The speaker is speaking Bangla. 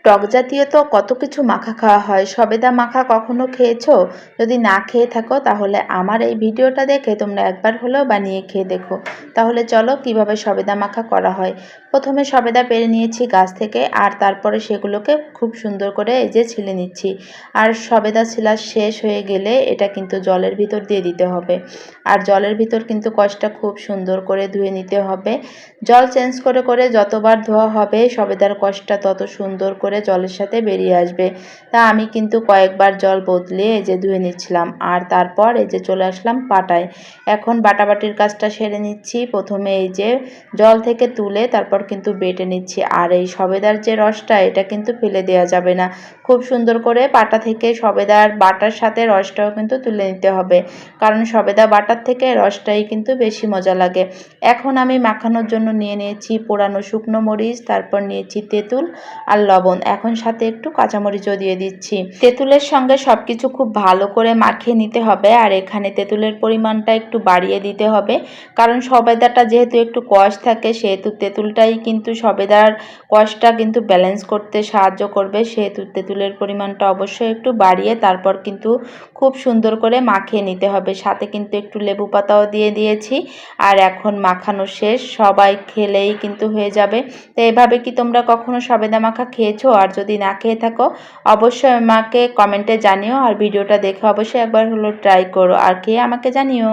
টক জাতীয় তো কত কিছু মাখা খাওয়া হয়। সবেদা মাখা কখনো খেয়েছো? যদি না খেয়ে থাকো তাহলে আমার এই ভিডিওটা দেখে তোমরা একবার হলেও বানিয়ে খেয়ে দেখো। তাহলে চলো কিভাবে সবেদা মাখা করা হয়। প্রথমে সবেদা পেড়ে নিয়েছি গাছ থেকে, আর তারপরে সেগুলোকে খুব সুন্দর করে এই যে ছিলে নিচ্ছি। আর সবেদা ছিলা শেষ হয়ে গেলে এটা কিন্তু জলের ভিতর দিয়ে দিতে হবে। আর জলের ভিতর কিন্তু কষটা খুব সুন্দর করে ধুয়ে নিতে হবে। জল চেঞ্জ করে করে যতবার ধোয়া হবে সবেদার কষটা তত সুন্দর করে জলের সাথে বেরিয়ে আসবে। তা আমি কিন্তু কয়েকবার জল বদলে এই যে ধুয়ে নিচ্ছিলাম, আর তারপর এই যে চলে আসলাম পাটায়। এখন বাটাবাটির কাজটা সেরে নিচ্ছি। প্রথমে এই যে জল থেকে তুলে তারপর কিন্তু বেটে নিচ্ছি। আর এই সবেদার যে রসটা এটা কিন্তু ফেলে দেওয়া যাবে না। খুব সুন্দর করে পাটা থেকে সবেদার বাটার সাথে রসটাও কিন্তু তুলে নিতে হবে, কারণ সবেদা বাটার থেকে রসটাই কিন্তু বেশি মজা লাগে। এখন আমি মাখানোর জন্য নিয়ে নিয়েছি পোড়ানো শুকনো মরিচ, তারপর নিয়েছি তেঁতুল আর লবণ। এখন সাথে একটু কাঁচামরিচও দিয়ে দিচ্ছি। তেঁতুলের সঙ্গে সবকিছু খুব ভালো করে মাখিয়ে নিতে হবে। আর এখানে তেঁতুলের পরিমাণটা একটু বাড়িয়ে দিতে হবে, কারণ সবেদাটা যেহেতু একটু কষ থাকে সেহেতু তেঁতুলটাই কিন্তু সবেদার কষটা কিন্তু ব্যালেন্স করতে সাহায্য করবে। সেহেতু তেঁতুলের পরিমাণটা অবশ্যই একটু বাড়িয়ে তারপর কিন্তু খুব সুন্দর করে মাখিয়ে নিতে হবে। সাথে কিন্তু একটু লেবু পাতাও দিয়ে দিয়েছি। আর এখন মাখানো শেষ, সবাই খেলেই কিন্তু হয়ে যাবে। তো এভাবে কি তোমরা কখনো সবেদা মাখা খেয়েছো? আর যদি না খেয়ে থাকো অবশ্যই আমাকে কমেন্টে জানিও, আর ভিডিওটা দেখে অবশ্যই একবার হলো ট্রাই করো আর খেয়ে আমাকে জানিও।